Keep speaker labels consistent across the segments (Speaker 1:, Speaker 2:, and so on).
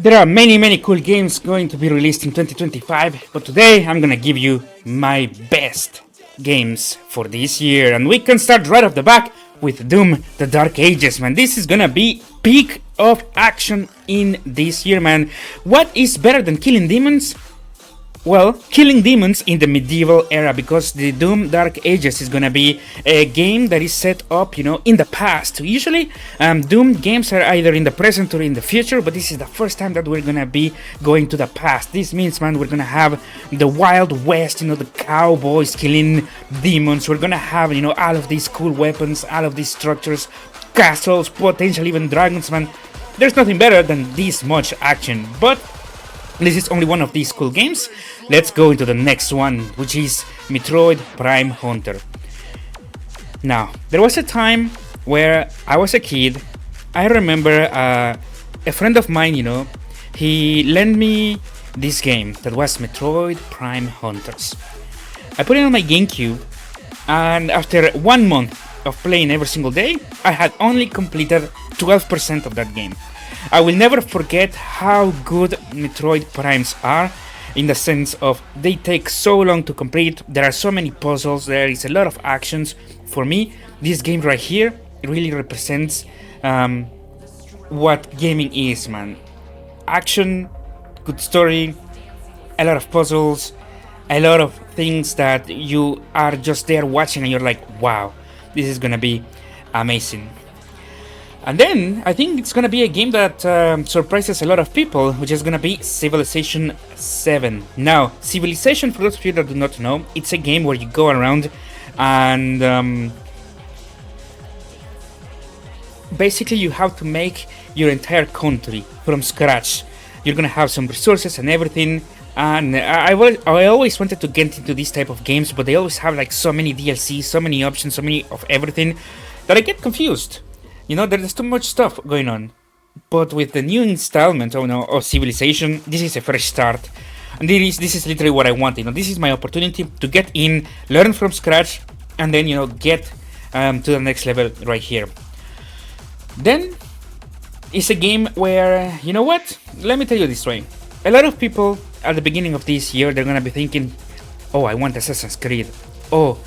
Speaker 1: There are many cool games going to be released in 2025, but today I'm gonna give you my best games for this year, and we can start right off the back with Doom: The Dark Ages, man. This is gonna be peak of action in this year, man. What is better than killing demons? Well, killing demons in the medieval era, because the Doom Dark Ages is gonna be a game that is set up, in the past. Usually, Doom games are either in the present or in the future, but this is the first time that we're gonna be going to the past. This means, man, we're gonna have the Wild West, the cowboys killing demons. We're gonna have, all of these cool weapons, all of these structures, castles, potentially even dragons, man. There's nothing better than this much action, but this is only one of these cool games. Let's go into the next one, which is Metroid Prime Hunter. Now, there was a time where I was a kid. I remember a friend of mine, he lent me this game that was Metroid Prime Hunters. I put it on my GameCube, and after 1 month of playing every single day, I had only completed 12% of that game. I will never forget how good Metroid Primes are, in the sense of they take so long to complete. There are so many puzzles, there is a lot of actions. For me, this game right here really represents what gaming is, man. Action, good story, a lot of puzzles, a lot of things that you are just there watching and you're like, wow, this is gonna be amazing. And then, I think it's gonna be a game that surprises a lot of people, which is gonna be Civilization 7. Now, Civilization, for those of you that do not know, it's a game where you go around and basically you have to make your entire country from scratch. You're gonna have some resources and everything, and I always wanted to get into these type of games, but they always have like so many DLCs, so many options, so many of everything, that I get confused. There's too much stuff going on. But with the new installment of Civilization, this is a fresh start. And this is literally what I want. This is my opportunity to get in, learn from scratch, and then, get to the next level right here. Then, it's a game where, you know what? Let me tell you this way. A lot of people at the beginning of this year, they're gonna be thinking, oh, I want Assassin's Creed. Oh,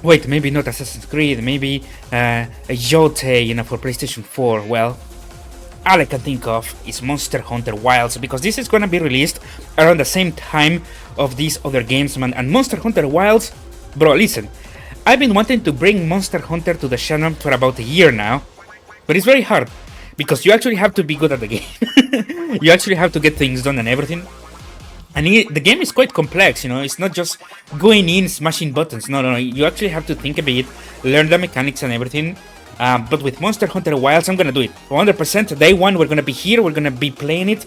Speaker 1: wait, maybe not Assassin's Creed, maybe a Yote, for PlayStation 4. Well, all I can think of is Monster Hunter Wilds, because this is gonna be released around the same time of these other games, man. And Monster Hunter Wilds, bro, listen, I've been wanting to bring Monster Hunter to the channel for about a year now, but it's very hard, because you actually have to be good at the game. You actually have to get things done and everything. And the game is quite complex, it's not just going in, smashing buttons. No. You actually have to think a bit, learn the mechanics and everything. But with Monster Hunter Wilds, I'm gonna do it 100%. Day one, we're gonna be here, we're gonna be playing it.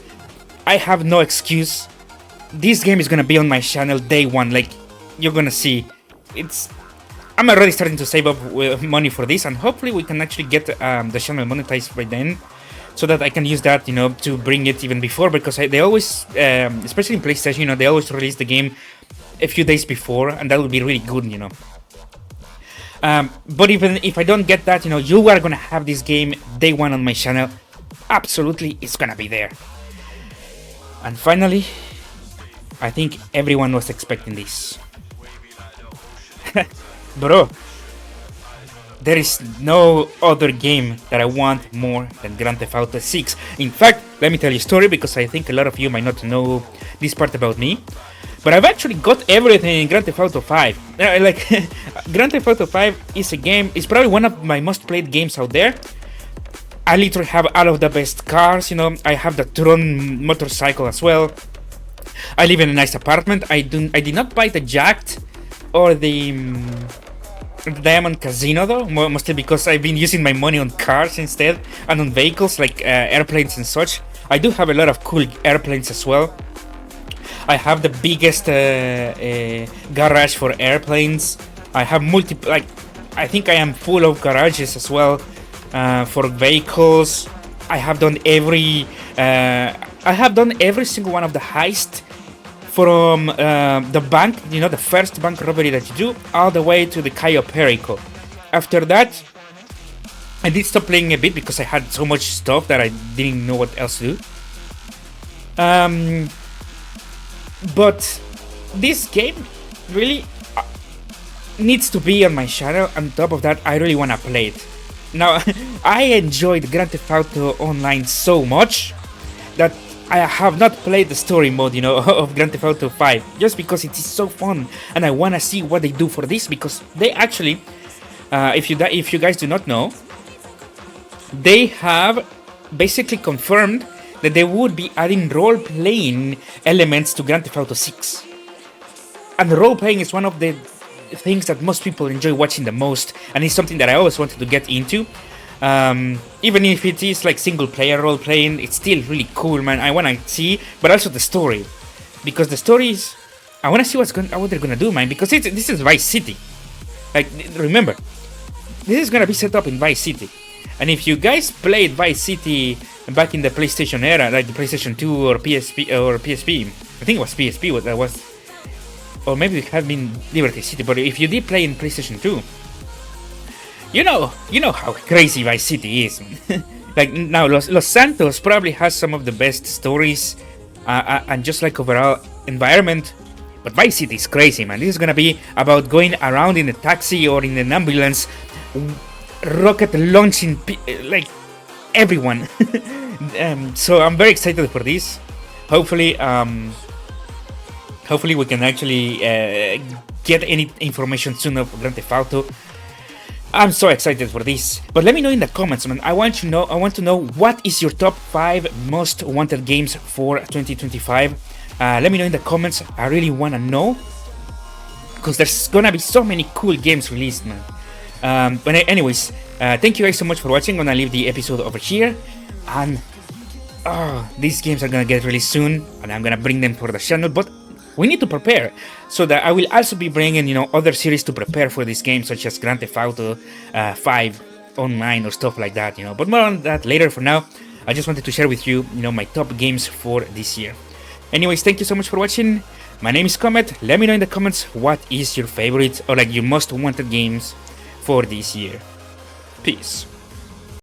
Speaker 1: I have no excuse. This game is gonna be on my channel day one. Like, you're gonna see. I'm already starting to save up money for this, and hopefully we can actually get the channel monetized by then, so that I can use that, to bring it even before, because they always, especially in PlayStation, they always release the game a few days before, and that would be really good, But even if I don't get that, you are gonna have this game day one on my channel. Absolutely, it's gonna be there. And finally, I think everyone was expecting this. Bro, there is no other game that I want more than Grand Theft Auto 6. In fact, let me tell you a story, because I think a lot of you might not know this part about me. But I've actually got everything in Grand Theft Auto 5. Grand Theft Auto 5 is a game, it's probably one of my most played games out there. I literally have all of the best cars, I have the Tron motorcycle as well. I live in a nice apartment. I did not buy the Jacked or the Diamond Casino though, mostly because I've been using my money on cars instead, and on vehicles like airplanes and such. I do have a lot of cool airplanes as well. I have the biggest garage for airplanes. I have I think I am full of garages as well for vehicles. I have done every single one of the heists, from the bank, the first bank robbery that you do, all the way to the Cayo Perico. After that, I did stop playing a bit because I had so much stuff that I didn't know what else to do. Um, but this game really needs to be on my channel. On top of that, I really want to play it. Now, I enjoyed Grand Theft Auto Online so much that I have not played the story mode, of Grand Theft Auto 5, just because it is so fun, and I want to see what they do for this, because they actually, if you guys do not know, they have basically confirmed that they would be adding role-playing elements to Grand Theft Auto 6. And role-playing is one of the things that most people enjoy watching the most, and it's something that I always wanted to get into. Even if it is like single-player role-playing, it's still really cool, man. I want to see, but also the story, because the story is, I want to see what they're gonna do, man. Because this is Vice City. Like, remember, this is gonna be set up in Vice City, and if you guys played Vice City back in the PlayStation era, like the PlayStation 2 or PSP, I think it was PSP. What that was. Or maybe it had been Liberty City, but if you did play in PlayStation 2, you know how crazy Vice City is. Like, now, Los Santos probably has some of the best stories and just like overall environment, but Vice City is crazy, man. This is gonna be about going around in a taxi or in an ambulance, rocket launching like everyone. So I'm very excited for this. Hopefully we can actually get any information soon of Grand Theft Auto. I'm so excited for this. But let me know in the comments, man. I want to know what is your top 5 most wanted games for 2025. Let me know in the comments. I really want to know, because there's gonna be so many cool games released, man. But anyways, thank you guys so much for watching. I'm gonna leave the episode over here, and these games are gonna get released soon, and I'm gonna bring them for the channel. But we need to prepare, so that I will also be bringing, other series to prepare for this game, such as Grand Theft Auto 5 online or stuff like that, But more on that later. For now, I just wanted to share with you, my top games for this year. Anyways, thank you so much for watching. My name is Comet. Let me know in the comments what is your favorite or like your most wanted games for this year. Peace.